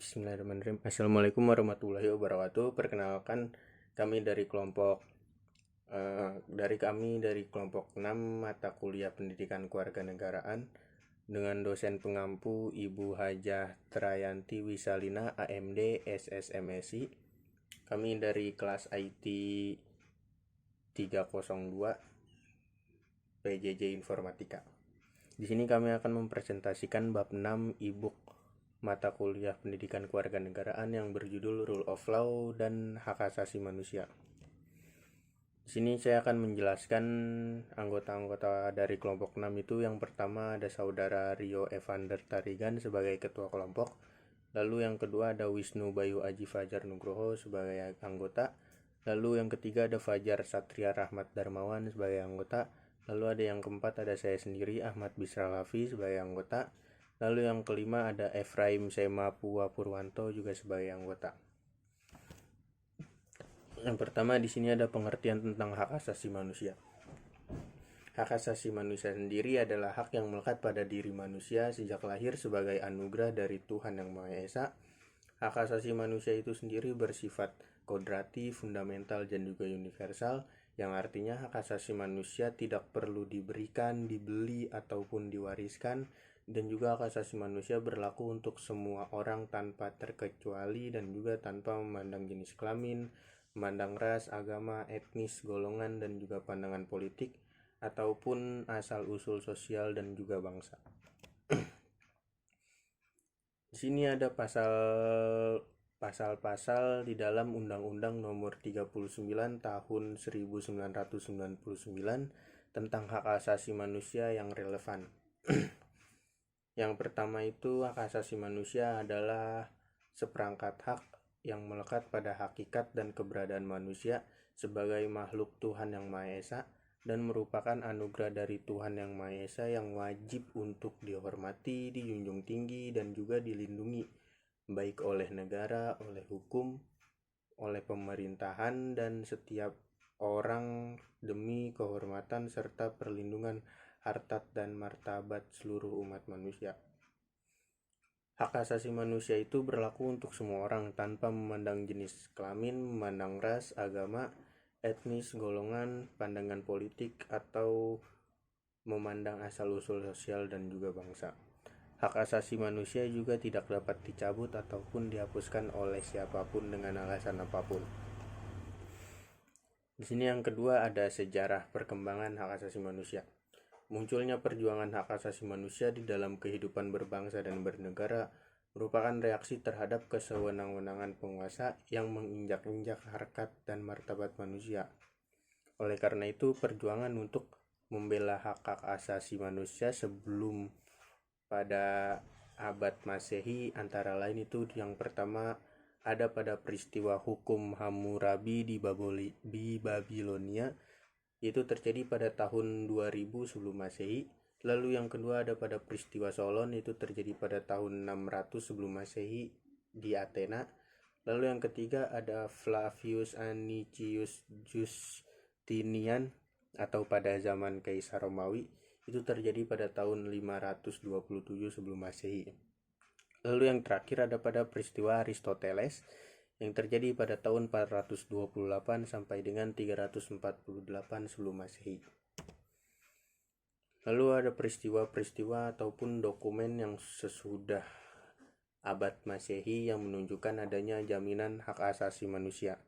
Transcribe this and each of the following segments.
Bismillahirrahmanirrahim. Assalamualaikum warahmatullahi wabarakatuh. Perkenalkan kami dari kelompok 6 mata kuliah Pendidikan Kewarganegaraan dengan dosen pengampu Ibu Hajah Trayanti Wisalina AMD SSMSI. Kami dari kelas IT 302 PJJ Informatika. Di sini kami akan mempresentasikan bab 6 e-book mata kuliah Pendidikan Kewarganegaraan yang berjudul Rule of Law dan Hak Asasi Manusia. Di sini saya akan menjelaskan anggota-anggota dari kelompok 6 itu. Yang pertama ada saudara Rio Evander Tarigan sebagai ketua kelompok. Lalu yang kedua ada Wisnu Bayu Aji Fajar Nugroho sebagai anggota. Lalu yang ketiga ada Fajar Satria Rahmat Darmawan sebagai anggota. Lalu ada yang keempat ada saya sendiri Ahmad Bisra Lafi sebagai anggota. Lalu yang kelima ada Efraim Sema Pua Purwanto juga sebagai anggota. Yang pertama di sini ada pengertian tentang hak asasi manusia. Hak asasi manusia sendiri adalah hak yang melekat pada diri manusia sejak lahir sebagai anugerah dari Tuhan Yang Maha Esa. Hak asasi manusia itu sendiri bersifat kodrati, fundamental, dan juga universal, yang artinya hak asasi manusia tidak perlu diberikan, dibeli, ataupun diwariskan, dan juga hak asasi manusia berlaku untuk semua orang tanpa terkecuali dan juga tanpa memandang jenis kelamin, memandang ras, agama, etnis, golongan, dan juga pandangan politik, ataupun asal-usul sosial dan juga bangsa. Di sini ada pasal-pasal di dalam Undang-Undang Nomor 39 Tahun 1999 tentang hak asasi manusia yang relevan. Yang pertama itu, hak asasi manusia adalah seperangkat hak yang melekat pada hakikat dan keberadaan manusia sebagai makhluk Tuhan Yang Maha Esa dan merupakan anugerah dari Tuhan Yang Maha Esa yang wajib untuk dihormati, dijunjung tinggi, dan juga dilindungi, baik oleh negara, oleh hukum, oleh pemerintahan, dan setiap orang demi kehormatan serta perlindungan harkat dan martabat seluruh umat manusia. Hak asasi manusia itu berlaku untuk semua orang tanpa memandang jenis kelamin, memandang ras, agama, etnis, golongan, pandangan politik, atau memandang asal-usul sosial dan juga bangsa. Hak asasi manusia juga tidak dapat dicabut ataupun dihapuskan oleh siapapun dengan alasan apapun. Di sini yang kedua ada sejarah perkembangan hak asasi manusia. Munculnya perjuangan hak asasi manusia di dalam kehidupan berbangsa dan bernegara merupakan reaksi terhadap kesewenang-wenangan penguasa yang menginjak-injak harkat dan martabat manusia. Oleh karena itu, perjuangan untuk membela hak-hak asasi manusia sebelum pada abad Masehi antara lain itu yang pertama ada pada peristiwa hukum Hammurabi di Babilonia, itu terjadi pada tahun 2000 sebelum Masehi. Lalu yang kedua ada pada peristiwa Solon, itu terjadi pada tahun 600 sebelum Masehi di Athena. Lalu yang ketiga ada Flavius Anicius Justinian atau pada zaman Kaisar Romawi, itu terjadi pada tahun 527 sebelum Masehi. Lalu yang terakhir ada pada peristiwa Aristoteles yang terjadi pada tahun 428 sampai dengan 348 sebelum Masehi. Lalu ada peristiwa-peristiwa ataupun dokumen yang sesudah abad Masehi yang menunjukkan adanya jaminan hak asasi manusia.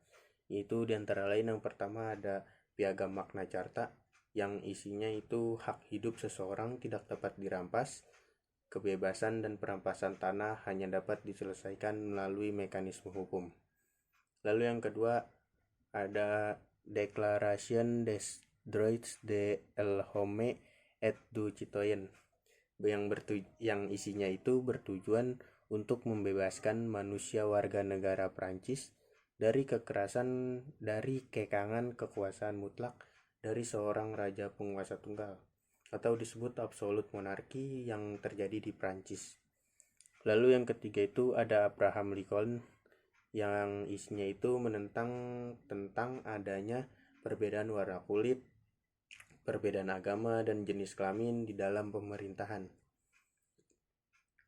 Itu diantara lain yang pertama ada Piagam Magna Carta yang isinya itu hak hidup seseorang tidak dapat dirampas, kebebasan dan perampasan tanah hanya dapat diselesaikan melalui mekanisme hukum. Lalu yang kedua ada Declaration des Droits de l'Homme et du Citoyen yang isinya itu bertujuan untuk membebaskan manusia warga negara Prancis dari kekerasan, dari kekangan kekuasaan mutlak dari seorang raja penguasa tunggal atau disebut absolute monarki yang terjadi di Prancis. Lalu yang ketiga itu ada Abraham Lincoln yang isinya itu menentang tentang adanya perbedaan warna kulit, perbedaan agama, dan jenis kelamin di dalam pemerintahan.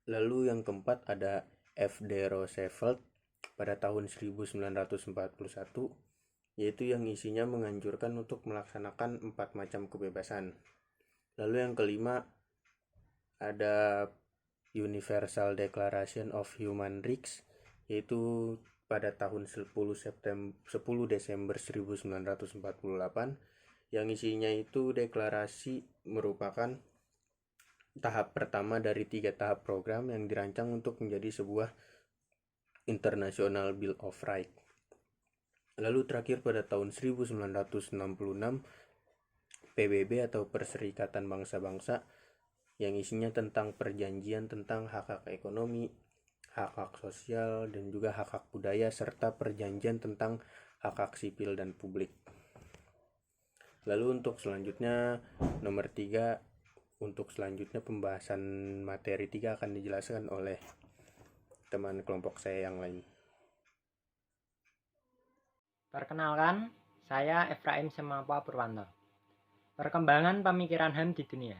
Lalu yang keempat ada F.D. Roosevelt pada tahun 1941, yaitu yang isinya menganjurkan untuk melaksanakan 4 macam kebebasan. Lalu yang kelima ada Universal Declaration of Human Rights, yaitu pada tahun 10 Desember 1948, yang isinya itu deklarasi merupakan tahap pertama dari 3 tahap program yang dirancang untuk menjadi sebuah International Bill of Rights. Lalu terakhir pada tahun 1966, PBB atau Perserikatan Bangsa-Bangsa, yang isinya tentang perjanjian tentang hak-hak ekonomi, hak-hak sosial, dan juga hak-hak budaya, serta perjanjian tentang hak-hak sipil dan publik. Lalu untuk selanjutnya nomor 3, untuk selanjutnya pembahasan materi 3 akan dijelaskan oleh teman kelompok saya yang lain. Perkenalkan, saya Efraim Semapua Purwanto. Perkembangan pemikiran HAM di dunia.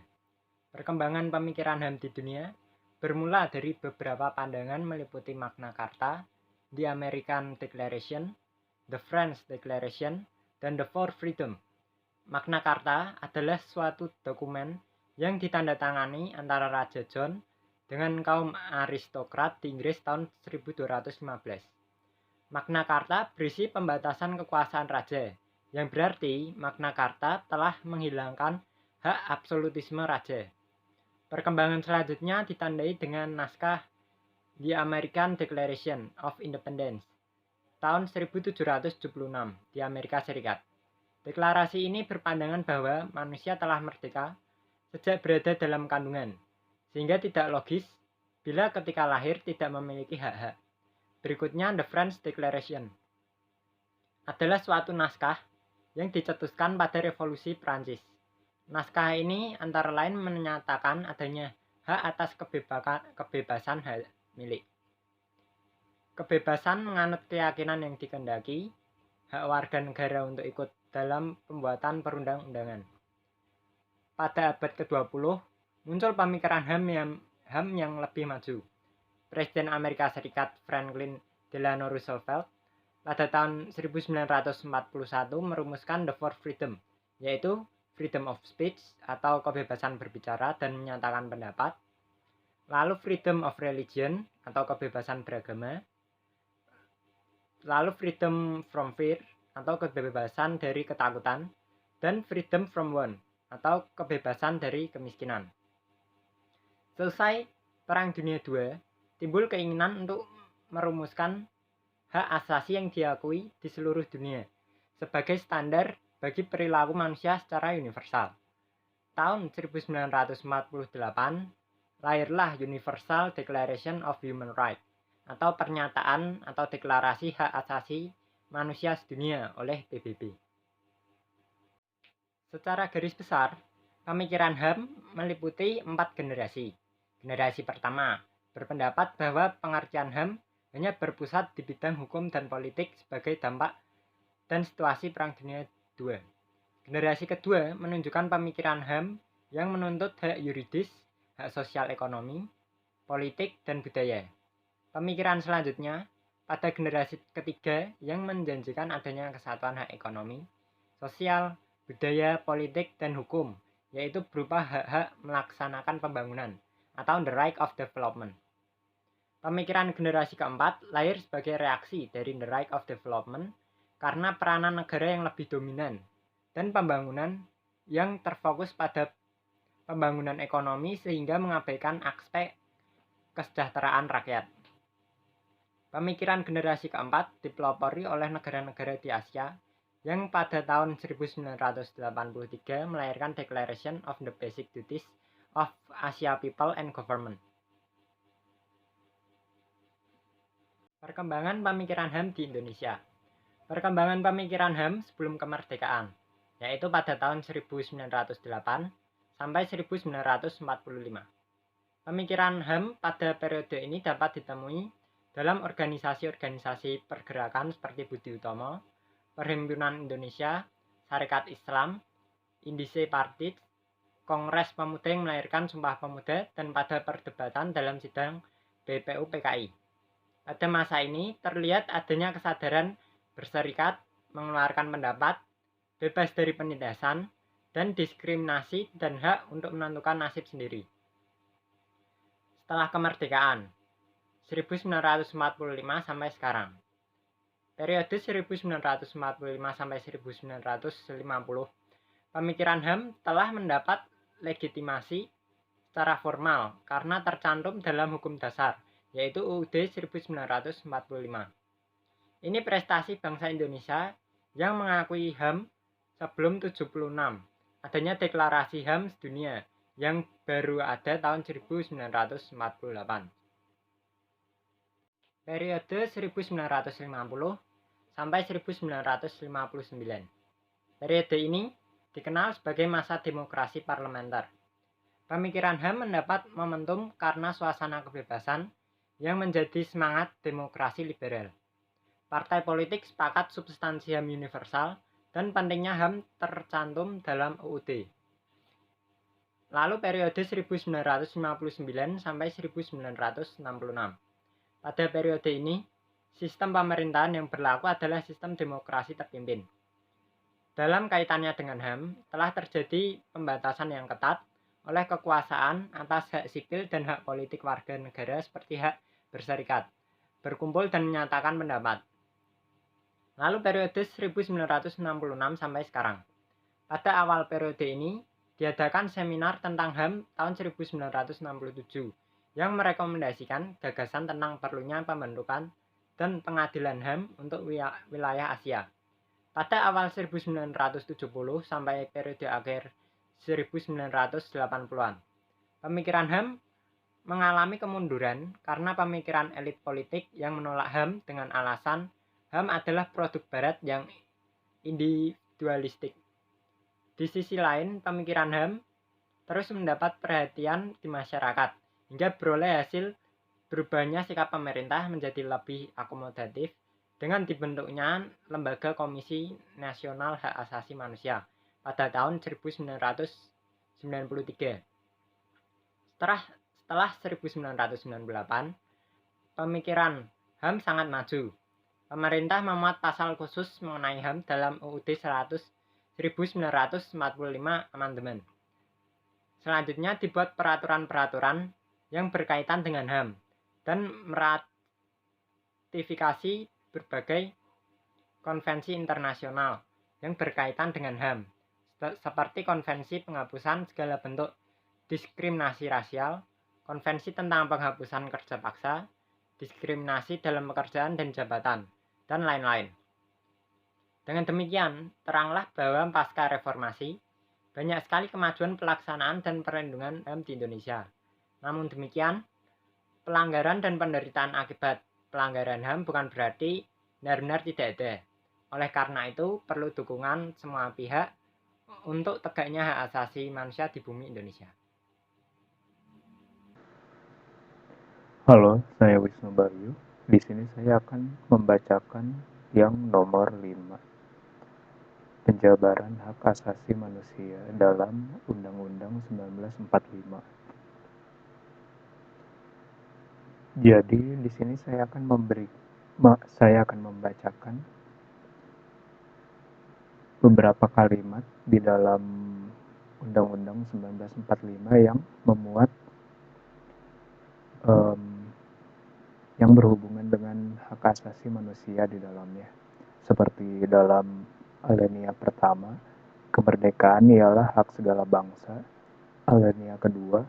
Perkembangan pemikiran HAM di dunia bermula dari beberapa pandangan meliputi Magna Carta, The American Declaration, The French Declaration, dan The Four Freedoms. Magna Carta adalah suatu dokumen yang ditandatangani antara Raja John dengan kaum aristokrat di Inggris tahun 1215. Magna Carta berisi pembatasan kekuasaan raja, yang berarti Magna Carta telah menghilangkan hak absolutisme raja. Perkembangan selanjutnya ditandai dengan naskah The American Declaration of Independence tahun 1776 di Amerika Serikat. Deklarasi ini berpandangan bahwa manusia telah merdeka sejak berada dalam kandungan, sehingga tidak logis bila ketika lahir tidak memiliki hak-hak. Berikutnya, The French Declaration adalah suatu naskah yang dicetuskan pada Revolusi Prancis. Naskah ini antara lain menyatakan adanya hak atas kebebasan hak milik, kebebasan menganut keyakinan yang dikehendaki, hak warga negara untuk ikut dalam pembuatan perundang-undangan. Pada abad ke-20, muncul pemikiran HAM yang lebih maju. Presiden Amerika Serikat Franklin Delano Roosevelt pada tahun 1941 merumuskan The Four Freedoms, yaitu freedom of speech atau kebebasan berbicara dan menyatakan pendapat, lalu freedom of religion atau kebebasan beragama, lalu freedom from fear atau kebebasan dari ketakutan, dan freedom from want atau kebebasan dari kemiskinan. Selesai Perang Dunia II, timbul keinginan untuk merumuskan hak asasi yang diakui di seluruh dunia sebagai standar bagi perilaku manusia secara universal. Tahun 1948, lahirlah Universal Declaration of Human Rights atau pernyataan atau deklarasi hak asasi manusia sedunia oleh PBB. Secara garis besar, pemikiran HAM meliputi 4 generasi. Generasi pertama berpendapat bahwa pengertian HAM hanya berpusat di bidang hukum dan politik sebagai dampak dan situasi Perang Dunia II. Generasi kedua menunjukkan pemikiran HAM yang menuntut hak yuridis, hak sosial ekonomi, politik, dan budaya. Pemikiran selanjutnya pada generasi ketiga yang menjanjikan adanya kesatuan hak ekonomi, sosial, budaya, politik, dan hukum, yaitu berupa hak-hak melaksanakan pembangunan atau the right of development. Pemikiran generasi keempat lahir sebagai reaksi dari the right of development karena peranan negara yang lebih dominan dan pembangunan yang terfokus pada pembangunan ekonomi sehingga mengabaikan aspek kesejahteraan rakyat. Pemikiran generasi keempat dipelopori oleh negara-negara di Asia yang pada tahun 1983 melahirkan Declaration of the Basic Duties of Asia People and Government. Perkembangan pemikiran HAM di Indonesia. Perkembangan pemikiran HAM sebelum kemerdekaan, yaitu pada tahun 1908 sampai 1945. Pemikiran HAM pada periode ini dapat ditemui dalam organisasi-organisasi pergerakan seperti Budi Utomo, Perhimpunan Indonesia, Sarekat Islam, Indise Partij, Kongres Pemuda yang melahirkan Sumpah Pemuda, dan pada perdebatan dalam sidang BPUPKI. Pada masa ini terlihat adanya kesadaran berserikat, mengeluarkan pendapat, bebas dari penindasan, dan diskriminasi dan hak untuk menentukan nasib sendiri. Setelah kemerdekaan 1945 sampai sekarang. Periode 1945 sampai 1950, pemikiran HAM telah mendapat legitimasi secara formal karena tercantum dalam hukum dasar, yaitu UUD 1945. Ini prestasi bangsa Indonesia yang mengakui HAM sebelum 76, adanya deklarasi HAM sedunia yang baru ada tahun 1948. Periode 1950 sampai 1959. Periode ini dikenal sebagai masa demokrasi parlementer. Pemikiran HAM mendapat momentum karena suasana kebebasan yang menjadi semangat demokrasi liberal. Partai politik sepakat substansi HAM universal dan pentingnya HAM tercantum dalam UUD. Lalu periode 1959 sampai 1966. Pada periode ini, sistem pemerintahan yang berlaku adalah sistem demokrasi terpimpin. Dalam kaitannya dengan HAM, telah terjadi pembatasan yang ketat oleh kekuasaan atas hak sipil dan hak politik warga negara seperti hak berserikat, berkumpul dan menyatakan pendapat. Lalu periode 1966 sampai sekarang. Pada awal periode ini, diadakan seminar tentang HAM tahun 1967 yang merekomendasikan gagasan tentang perlunya pembentukan dan pengadilan HAM untuk wilayah Asia. Pada awal 1970 sampai periode akhir 1980-an, pemikiran HAM mengalami kemunduran karena pemikiran elit politik yang menolak HAM dengan alasan HAM adalah produk barat yang individualistik. Di sisi lain, pemikiran HAM terus mendapat perhatian di masyarakat hingga beroleh hasil berubahnya sikap pemerintah menjadi lebih akomodatif dengan dibentuknya Lembaga Komisi Nasional Hak Asasi Manusia pada tahun 1993. Setelah 1998, pemikiran HAM sangat maju. Pemerintah memuat pasal khusus mengenai HAM dalam UUD 1945 Amandemen. Selanjutnya dibuat peraturan-peraturan yang berkaitan dengan HAM dan meratifikasi berbagai konvensi internasional yang berkaitan dengan HAM, seperti Konvensi Penghapusan Segala Bentuk Diskriminasi Rasial, Konvensi tentang Penghapusan Kerja Paksa, Diskriminasi dalam Pekerjaan dan Jabatan, dan lain-lain. Dengan demikian, teranglah bahwa pasca reformasi, banyak sekali kemajuan pelaksanaan dan perlindungan HAM di Indonesia. Namun demikian, pelanggaran dan penderitaan akibat pelanggaran HAM bukan berarti benar-benar tidak ada. Oleh karena itu, perlu dukungan semua pihak untuk tegaknya hak asasi manusia di bumi Indonesia. Halo, saya Wisnu Bayu. Di sini saya akan membacakan yang nomor 5. Penjabaran hak asasi manusia dalam Undang-Undang 1945. Jadi di sini saya akan membacakan beberapa kalimat di dalam Undang-Undang 1945 yang memuat yang berhubungan dengan hak asasi manusia di dalamnya. Seperti dalam alinea pertama, kemerdekaan ialah hak segala bangsa. Alinea kedua,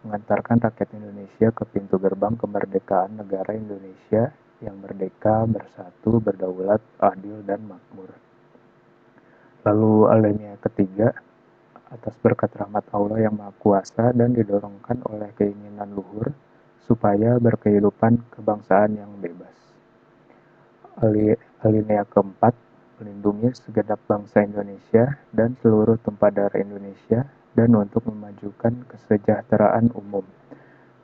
mengantarkan rakyat Indonesia ke pintu gerbang kemerdekaan negara Indonesia yang merdeka, bersatu, berdaulat, adil, dan makmur. Lalu alinea ketiga, atas berkat rahmat Allah yang Maha Kuasa dan didorongkan oleh keinginan luhur, supaya berkehidupan kebangsaan yang bebas. Alinea keempat, melindungi segenap bangsa Indonesia dan seluruh tumpah darah Indonesia dan untuk memajukan kesejahteraan umum,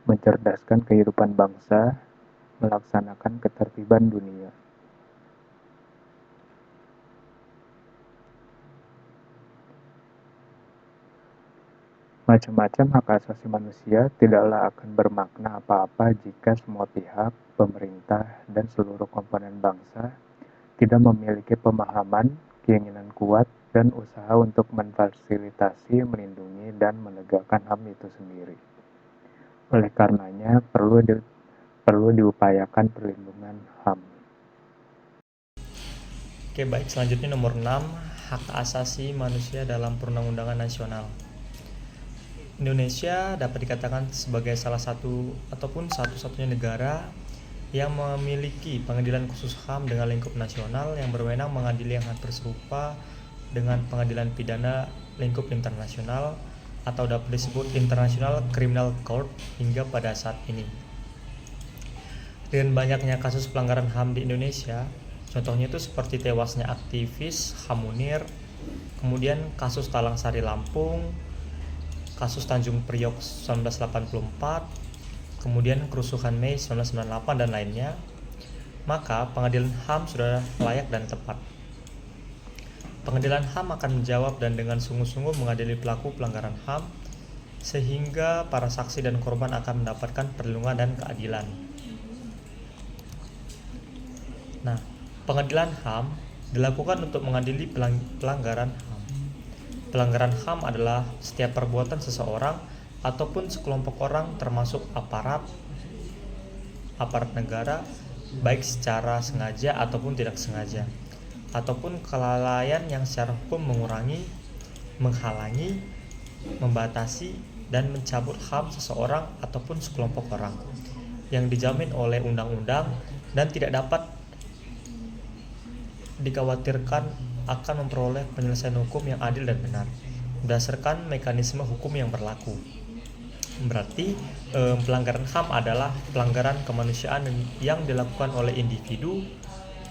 mencerdaskan kehidupan bangsa, melaksanakan ketertiban dunia. Macam-macam hak asasi manusia tidaklah akan bermakna apa-apa jika semua pihak, pemerintah, dan seluruh komponen bangsa tidak memiliki pemahaman, keinginan kuat, dan usaha untuk memfasilitasi, melindungi, dan menegakkan HAM itu sendiri. Oleh karenanya, perlu diupayakan perlindungan HAM. Oke, baik. Selanjutnya nomor 6, hak asasi manusia dalam perundang-undangan nasional. Indonesia dapat dikatakan sebagai salah satu ataupun satu-satunya negara yang memiliki pengadilan khusus HAM dengan lingkup nasional yang berwenang mengadili yang hampir serupa dengan pengadilan pidana lingkup internasional atau dapat disebut International Criminal Court hingga pada saat ini. Dengan banyaknya kasus pelanggaran HAM di Indonesia, contohnya itu seperti tewasnya aktivis HAM Munir, kemudian kasus Talang Sari Lampung, kasus Tanjung Priok 1984, kemudian kerusuhan Mei 1998 dan lainnya, maka pengadilan HAM sudah layak dan tepat. Pengadilan HAM akan menjawab dan dengan sungguh-sungguh mengadili pelaku pelanggaran HAM sehingga para saksi dan korban akan mendapatkan perlindungan dan keadilan. Nah, pengadilan HAM dilakukan untuk mengadili pelanggaran HAM. Pelanggaran HAM adalah setiap perbuatan seseorang ataupun sekelompok orang termasuk aparat negara, baik secara sengaja ataupun tidak sengaja, ataupun kelalaian yang secara hukum mengurangi, menghalangi, membatasi, dan mencabut HAM seseorang ataupun sekelompok orang yang dijamin oleh undang-undang dan tidak dapat dikhawatirkan akan memperoleh penyelesaian hukum yang adil dan benar berdasarkan mekanisme hukum yang berlaku. Berarti pelanggaran HAM adalah pelanggaran kemanusiaan yang dilakukan oleh individu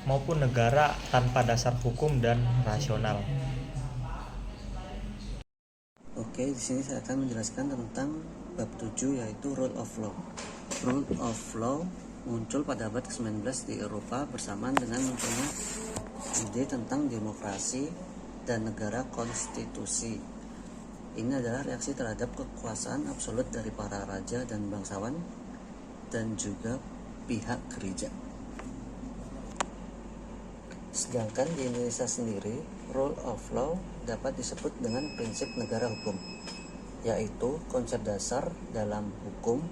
maupun negara tanpa dasar hukum dan rasional. Oke, di sini saya akan menjelaskan tentang bab 7 yaitu Rule of Law. Rule of Law muncul pada abad ke-19 di Eropa bersamaan dengan munculnya ide tentang demokrasi dan negara konstitusi. Ini adalah reaksi terhadap kekuasaan absolut dari para raja dan bangsawan dan juga pihak gereja. Sedangkan di Indonesia sendiri, rule of law dapat disebut dengan prinsip negara hukum, yaitu konsep dasar dalam hukum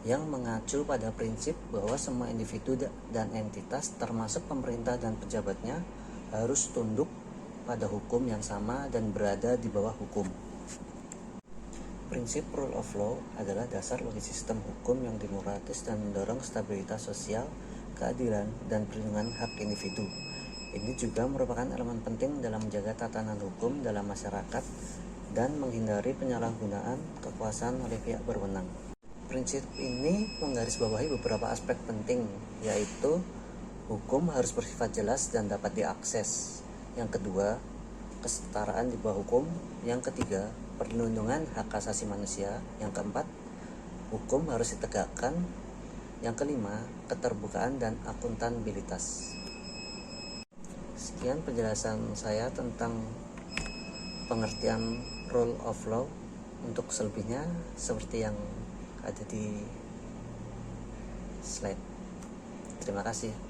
yang mengacu pada prinsip bahwa semua individu dan entitas termasuk pemerintah dan pejabatnya harus tunduk pada hukum yang sama dan berada di bawah hukum. Prinsip rule of law adalah dasar bagi sistem hukum yang demokratis dan mendorong stabilitas sosial, keadilan, dan perlindungan hak individu. Ini juga merupakan elemen penting dalam menjaga tatanan hukum dalam masyarakat dan menghindari penyalahgunaan kekuasaan oleh pihak berwenang. Prinsip ini menggarisbawahi beberapa aspek penting, yaitu hukum harus bersifat jelas dan dapat diakses. Yang kedua, kesetaraan di bawah hukum. Yang ketiga, perlindungan hak asasi manusia. Yang keempat, hukum harus ditegakkan. Yang kelima, keterbukaan dan akuntabilitas. Sekian penjelasan saya tentang pengertian rule of law. Untuk selebihnya seperti yang ada di slide. Terima kasih.